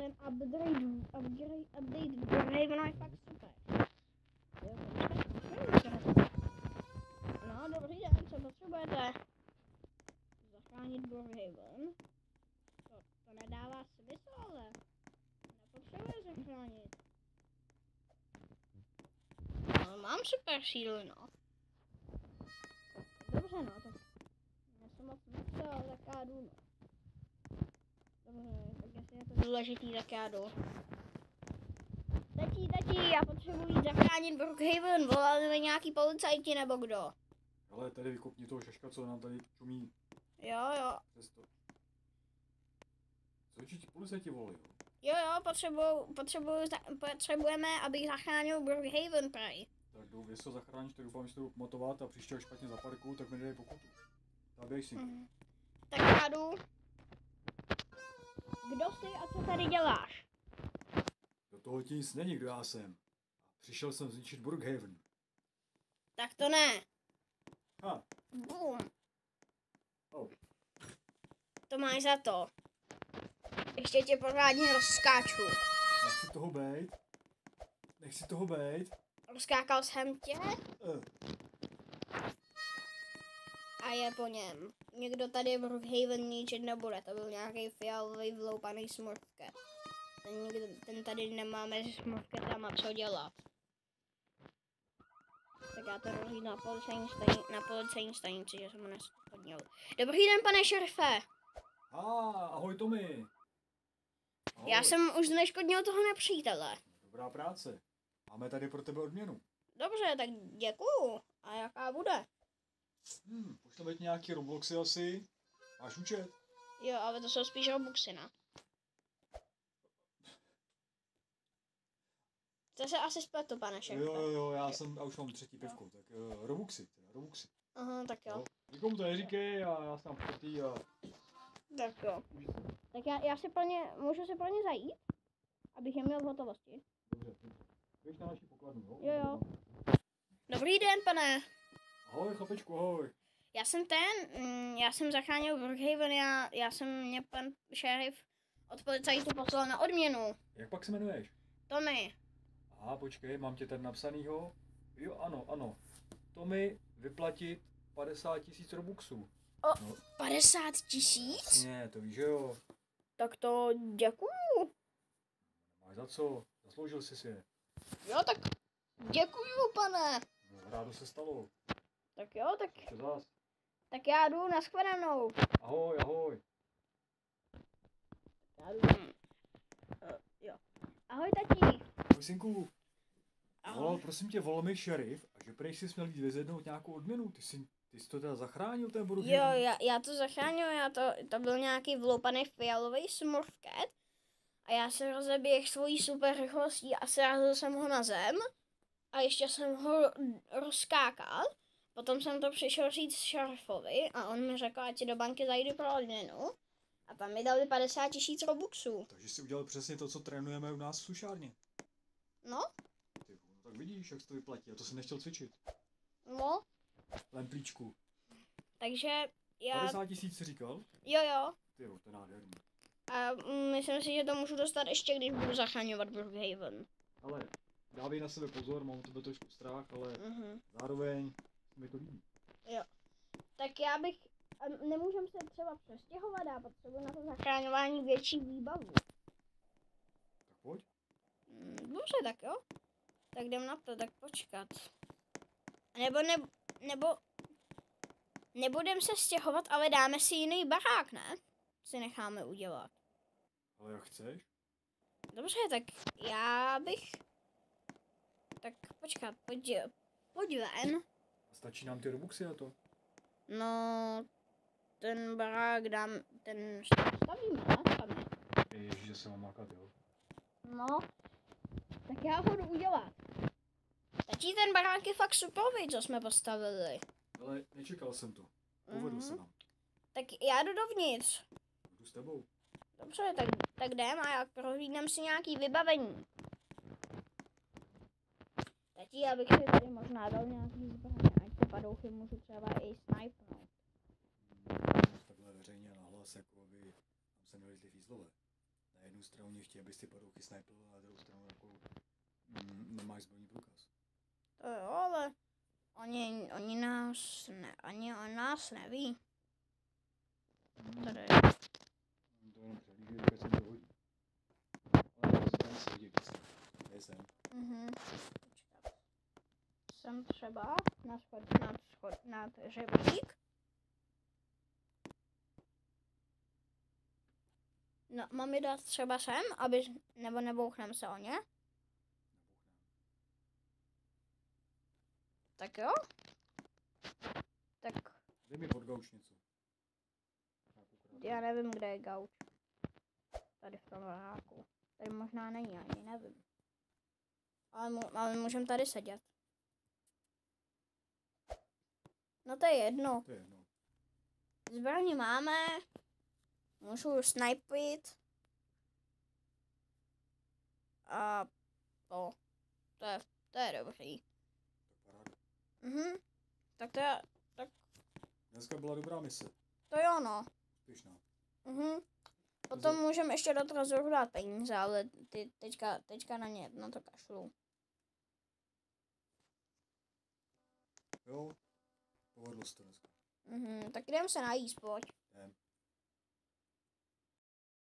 ten update Brookhavenu je fakt super. No, dobrý den, co potřebujete? Zachránit Brookhaven? To nedává smysl, ale nepotřebuje zachránit. No, mám super sílu, no. Dobře, no, tak já jsem moc nechtěl, tak já jdu, no. Dobře, tak jestli je to důležitý, tak já jdu. Tati, já potřebuji zachránit Brookhaven, volali mi nějaký policajti nebo kdo. Ale tady vykopni toho šaška, co nám tady čumí. Jo. Cesto. Co ti policajti volali, jo? Jo, potřebujeme, abych zachránil Brookhaven, prej. Tak jestli to zachráníš, tak doufám, že to budu pamatovat a příště, jak špatně zaparkuju, tak mi nedej pokutu. Zaběž si. Tak já jdu. Kdo jsi a co tady děláš? Do toho ti nic není, kdo já jsem. Přišel jsem zničit Brookhaven. Tak to ne. Bum. Oh. To máš za to. Ještě tě pořádně rozskáču. Nechci toho bejt. Rozskákal jsem tě. A je po něm. Někdo tady Brookhaven ničit nebude. To byl nějaký fialový vloupaný smurfket. Ten tady nemáme s smurfketama co dělat. Tak já to rozhodím na policejní stanici, že jsem ho neschodnil. Dobrý den, pane šerife. Ahoj Tommy. Ahoj. Já jsem už zneškodnil toho nepřítele. Dobrá práce. Máme tady pro tebe odměnu. Dobře, tak děkuju. A jaká bude? Pošleme ti nějaký Robloxy asi. Máš účet? Jo, ale to jsou spíš Robuxy, ne? To se asi spletu, pane šerife. Jo, já už mám třetí pivko, tak Robuxy. Aha, tak jo. Nikomu to neříkej a já jsem potý a... Tak jo. Tak já si můžu si pro ně zajít? Abych je měl v hotovosti. Dobře. Běž na naši pokladnu, jo? Jo. Dobrý den, pane. Ahoj, chlapečku, ahoj. Já jsem zachránil Brookhaven, mě pan šerif od policajtů poslal na odměnu. Jak pak se jmenuješ? Tommy. Aha, počkej, mám tě tady napsanýho. Jo, ano. Tommy, vyplatit 50 000 Robuxů. No. 50 000? Ne, to víš, že jo. Tak to děkuju. Máš za co, zasloužil jsi je. Jo, tak děkuju, pane. No, rádo se stalo. Tak jo, tak... Ještě zas. Tak já jdu, nashledanou. Ahoj. Já jdu. Jo. Ahoj, tati. Ahoj, synku. Ahoj. Prosím tě, volal mi šerif a že prej jsi měl jít vyzvednout nějakou odměnu. Ty jsi to teda zachránil, ten Brookhaven? Jo, já to zachránil, to byl nějaký vloupaný fialový smurfket. A já jsem rozeběhl svojí super rychlostí a srazil jsem ho na zem. A ještě jsem ho rozskákal. Potom jsem to přišel říct šerifovi a on mi řekl, ať si do banky zajdu pro odměnu. A tam mi dali 50 000 Robuxů. Takže jsi udělal přesně to, co trénujeme u nás v sušárně. No. Tak vidíš, jak se to vyplatí. A to jsem nechtěl cvičit. No. Lemplíčku. Takže já... 50 000 jsi říkal? Jo. Tyjo, to je nádherný. A myslím si, že to můžu dostat ještě, když budu zachraňovat Brookhaven. Ale dávej na sebe pozor, mám tebe trošku strach, ale zároveň mi to líbí. Jo. Tak já bych... Nemůžem se třeba přestěhovat, já potřebuji na to zachraňování větší výbavu. Tak pojď. Dobře, tak jo. Tak jdem na to, tak počkat. Nebo nebudem se stěhovat, ale dáme si jiný barák, ne? Si necháme udělat. Ale jak chceš? Dobře, tak já bych... Tak počkat, pojď ven. Stačí nám ty Robuxy na to? No, ten barák ten stavíme, ne? Tam je. Ježiš, že se mám makat, jo. No, tak já ho jdu udělat. Tati, ten barák je fakt superový, co jsme postavili. Ale nečekal jsem to. Povedl se nám. Tak já jdu dovnitř. Jdu s tebou. Dobře, tak jdem a jak prohlídnem si nějaký vybavení. Tati, já bych si tady možná dal nějaký zbraně, ať ty padouchy můžu třeba i snipnout. Takhle veřejně nahlas, jako aby tam se nelezli fízlové. Na jednu stranu mě chtějí, abys ty padouchy snajpil, a na druhou stranu jako nemáš zbrojní průkaz. To jo, ale oni nás ani o nás neví. Tady. To jenom přehlíží, když se to hodí. Ale to se hodí víc. Je sem. Počkat. Jsem třeba na řebřík. No, mám je dát třeba sem, aby, nebo nebouchnem se o ně? Tak jo? Tak Dej mi pod gauč něco. já nevím, kde je gauč. Tady v tom baráku. Tady možná není, ani nevím. Ale můžeme tady sedět. No to je jedno. To je jedno. Zbraně máme. Můžu snipit. A to je dobrý. Tak paráda. Tak to je, Dneska byla dobrá mise. to jo no. Úspěšná. Potom můžeme ještě do trezoru dát peníze, ale ty teďka na to kašlu. Jo, povedlo se to dneska. Tak jdem se najíst, pojď. Jdem.